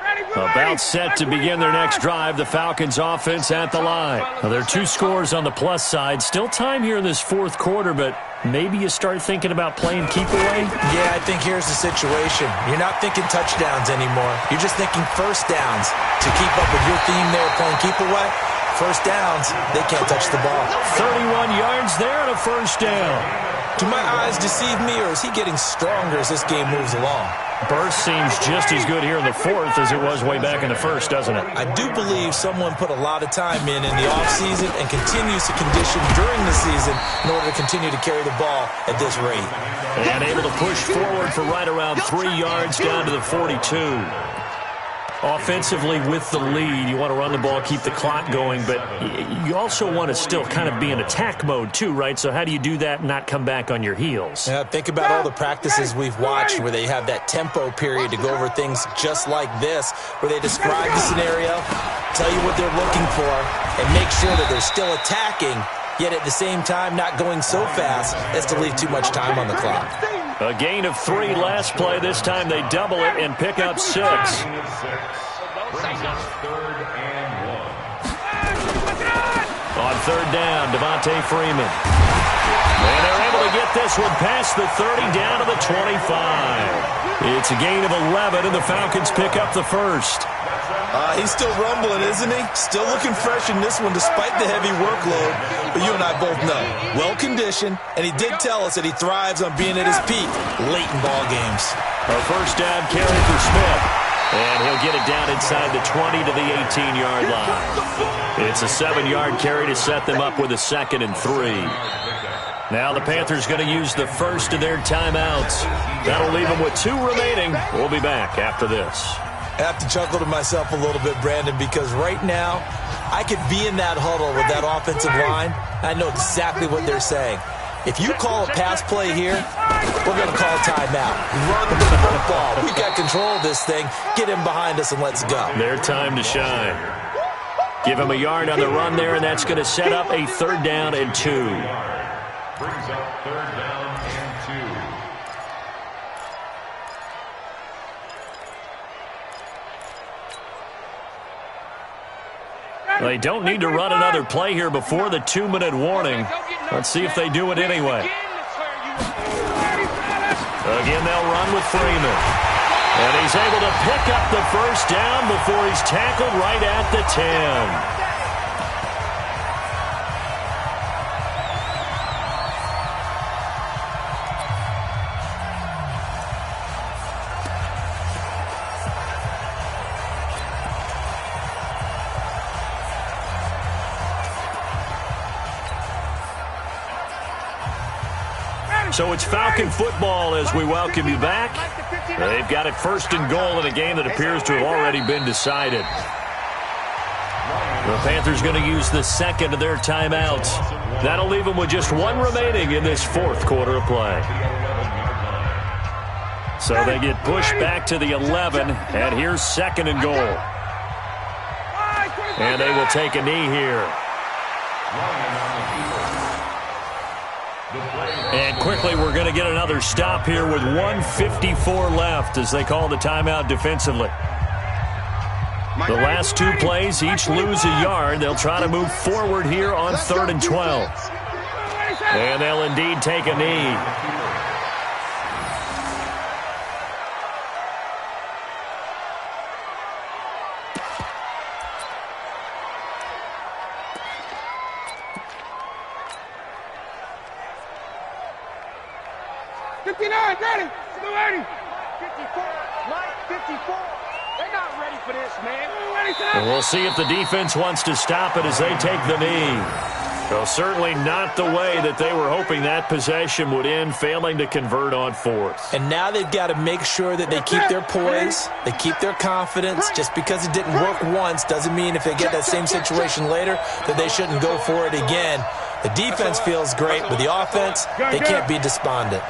Ready, About set to begin their next drive, the Falcons offense at the line. Now, there are 2 scores on the plus side. Still time here in this fourth quarter, but maybe you start thinking about playing keep away? Yeah, I think here's the situation. You're not thinking touchdowns anymore. You're just thinking first downs. To keep up with your theme there playing keep away, first downs, they can't touch the ball. 31 yards there and a first down. Do my eyes deceive me, or is he getting stronger as this game moves along? Burst seems just as good here in the fourth as it was way back in the first, doesn't it? I do believe someone put a lot of time in the offseason and continues to condition during the season in order to continue to carry the ball at this rate. And able to push forward for right around 3 yards down to the 42. Offensively with the lead, you want to run the ball, keep the clock going, but you also want to still kind of be in attack mode too, right? So how do you do that and not come back on your heels? Yeah, think about all the practices we've watched where they have that tempo period to go over things just like this, where they describe the scenario, tell you what they're looking for, and make sure that they're still attacking, yet at the same time not going so fast as to leave too much time on the clock. A gain of 3 last play. This time they double it and pick up 6. Brings up 3rd and 1. On 3rd down, Devontae Freeman. And they're able to get this one past the 30 down to the 25. It's a gain of 11, and the Falcons pick up the first. He's still rumbling, isn't he? Still looking fresh in this one despite the heavy workload. But you and I both know, well-conditioned, and he did tell us that he thrives on being at his peak late in ball games. A first down carry for Smith. And he'll get it down inside the 20 to the 18-yard line. It's a 7-yard carry to set them up with a 2nd and 3. Now the Panthers going to use the first of their timeouts. That'll leave them with 2 remaining. We'll be back after this. I have to chuckle to myself a little bit, Brandon, because right now I could be in that huddle with that offensive line. I know exactly what they're saying. If you call a pass play here, we're going to call timeout. Run the football. We got control of this thing. Get him behind us and let's go. Their time to shine. Give him a yard on the run there, and that's going to set up a 3rd down and 2. Brings up 3rd down and 2. They don't need to run another play here before the 2-minute warning. Let's see if they do it anyway. Again, they'll run with Freeman. And he's able to pick up the first down before he's tackled right at the 10. So it's Falcon football as we welcome you back. They've got it 1st and goal in a game that appears to have already been decided. The Panthers going to use the 2nd of their timeouts. That'll leave them with just 1 remaining in this 4th quarter of play. So they get pushed back to the 11, and here's 2nd and goal. And they will take a knee here. And quickly, we're going to get another stop here with 1:54 left as they call the timeout defensively. The last 2 plays, each lose a yard. They'll try to move forward here on 3rd and 12. And they'll indeed take a knee. Ready? 54. Mike, 54. They're not ready for this, man. And we'll see if the defense wants to stop it as they take the knee. So certainly not the way that they were hoping that possession would end, failing to convert on 4th. And now they've got to make sure that they keep their poise, they keep their confidence. Just because it didn't work once doesn't mean if they get that same situation later that they shouldn't go for it again. The defense feels great, but the offense, they can't be despondent.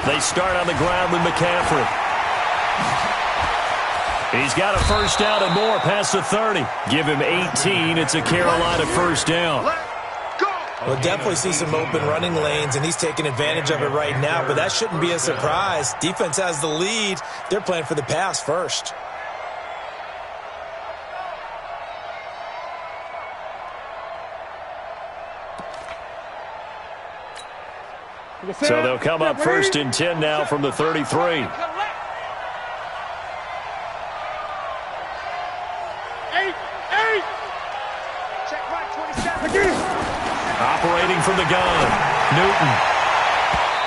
They start on the ground with McCaffrey. He's got a first down and more past the 30. Give him 18. It's a Carolina first down. We'll definitely see some open running lanes, and he's taking advantage of it right now, but that shouldn't be a surprise. Defense has the lead. They're playing for the pass first. So they'll come up 1st and 10 now from the 33. Operating from the gun, Newton.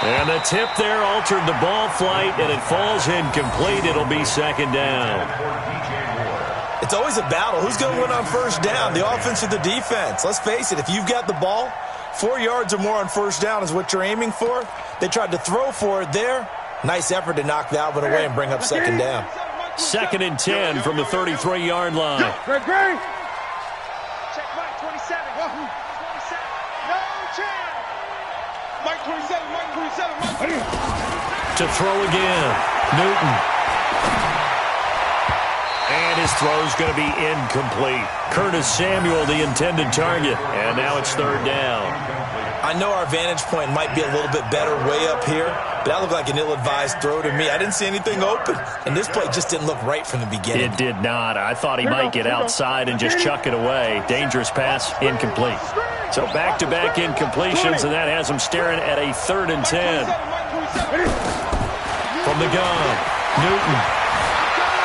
And the tip there altered the ball flight, and it falls incomplete. It'll be 2nd down. It's always a battle. Who's going to win on 1st down, the offense or the defense? Let's face it, if you've got the ball, 4 yards or more on 1st down is what you're aiming for. They tried to throw for it there. Nice effort to knock that one away and bring up 2nd down. 2nd and 10 from the 33-yard line. Check Mike 27. No chance. Mike 27, Mike 27, Mike 27. To throw again, Newton. And his throw's going to be incomplete. Curtis Samuel, the intended target. And now it's 3rd down. I know our vantage point might be a little bit better way up here, but that looked like an ill-advised throw to me. I didn't see anything open, and this play just didn't look right from the beginning. It did not. I thought he might get outside and just chuck it away. Dangerous pass, incomplete. So back-to-back incompletions, and that has him staring at a 3rd and 10. From the gun, Newton.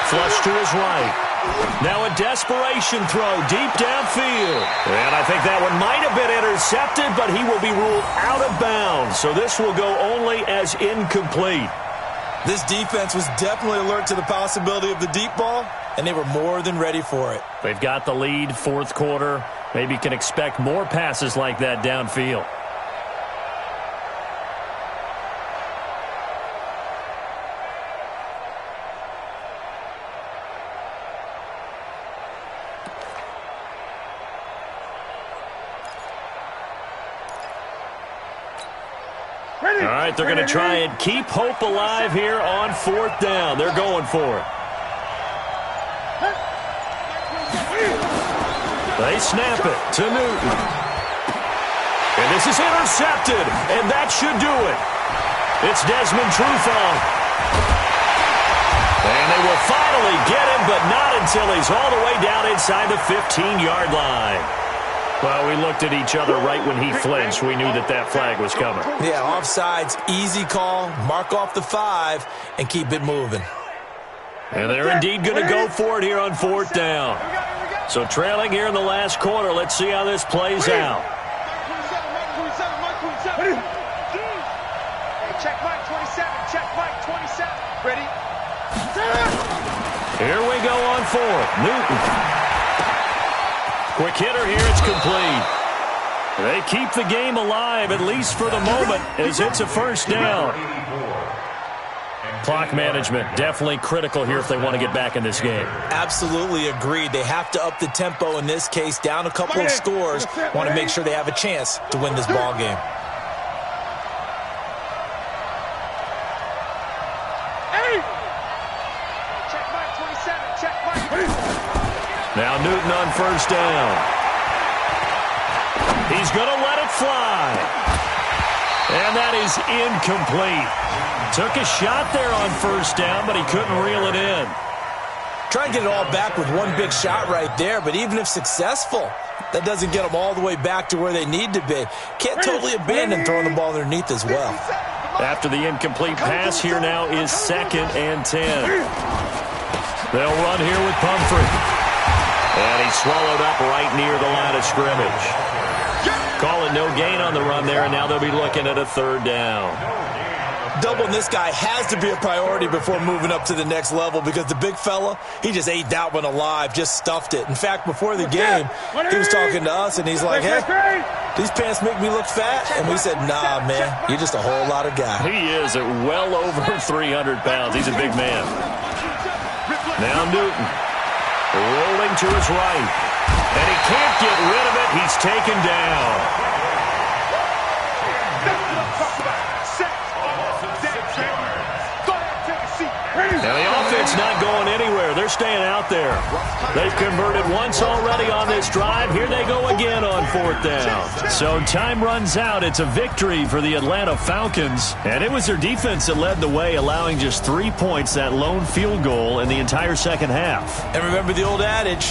Flush to his right. Now a desperation throw deep downfield. And I think that one might have been intercepted, but he will be ruled out of bounds. So this will go only as incomplete. This defense was definitely alert to the possibility of the deep ball, and they were more than ready for it. They've got the lead, 4th quarter. Maybe can expect more passes like that downfield. All right, they're going to try and keep hope alive here on 4th down. They're going for it. They snap it to Newton. And this is intercepted, and that should do it. It's Desmond Trufant. And they will finally get him, but not until he's all the way down inside the 15-yard line. Well, we looked at each other right when he flinched. We knew that that flag was coming. Yeah, offsides, easy call. Mark off the 5 and keep it moving. And they're indeed going to go for it here on 4th down. So trailing here in the last quarter. Let's see how this plays out. Check Mike 27. Check Mike 27. Ready? Here we go on 4th. Newton. Quick hitter here, it's complete. They keep the game alive, at least for the moment, as it's a 1st down. Clock management, definitely critical here if they want to get back in this game. Absolutely agreed. They have to up the tempo in this case, down a couple of scores. Want to make sure they have a chance to win this ball game. Check Mike 27. Check Mike. Now Newton on 1st down. He's going to let it fly. And that is incomplete. Took a shot there on 1st down, but he couldn't reel it in. Try and get it all back with one big shot right there, but even if successful, that doesn't get them all the way back to where they need to be. Can't totally abandon throwing the ball underneath as well. After the incomplete pass, here now is 2nd and 10. They'll run here with Pumphrey. And he's swallowed up right near the line of scrimmage. Call it no gain on the run there, and now they'll be looking at a 3rd down. Doubling this guy has to be a priority before moving up to the next level because the big fella, he just ate that one alive, just stuffed it. In fact, before the game, he was talking to us, and he's like, hey, these pants make me look fat? And we said, nah, man, you're just a whole lot of guy. He is at well over 300 pounds. He's a big man. Now Newton rolling to his right. And he can't get rid of it. He's taken down. Now the offense not going anywhere. They're they're staying out there. They've converted once already on this drive. Here they go again on 4th down. So time runs out. It's a victory for the Atlanta Falcons. And it was their defense that led the way, allowing just 3 points, that lone field goal in the entire second half. And remember the old adage,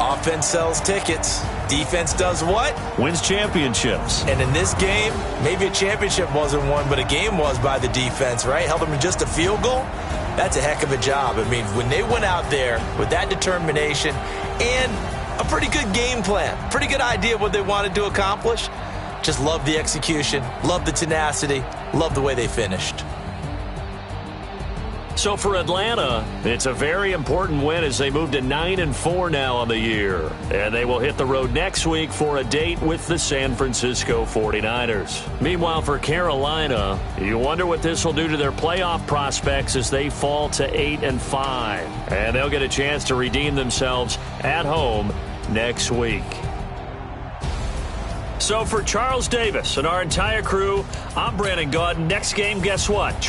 offense sells tickets. Defense does what? Wins championships. And in this game, maybe a championship wasn't won, but a game was by the defense, right? Held them to just a field goal. That's a heck of a job. I mean, when they went out there with that determination and a pretty good game plan, pretty good idea of what they wanted to accomplish, just love the execution, love the tenacity, love the way they finished. So for Atlanta, it's a very important win as they move to 9-4 now on the year. And they will hit the road next week for a date with the San Francisco 49ers. Meanwhile, for Carolina, you wonder what this will do to their playoff prospects as they fall to 8-5. And they'll get a chance to redeem themselves at home next week. So for Charles Davis and our entire crew, I'm Brandon Gaudin. Next game, guess what?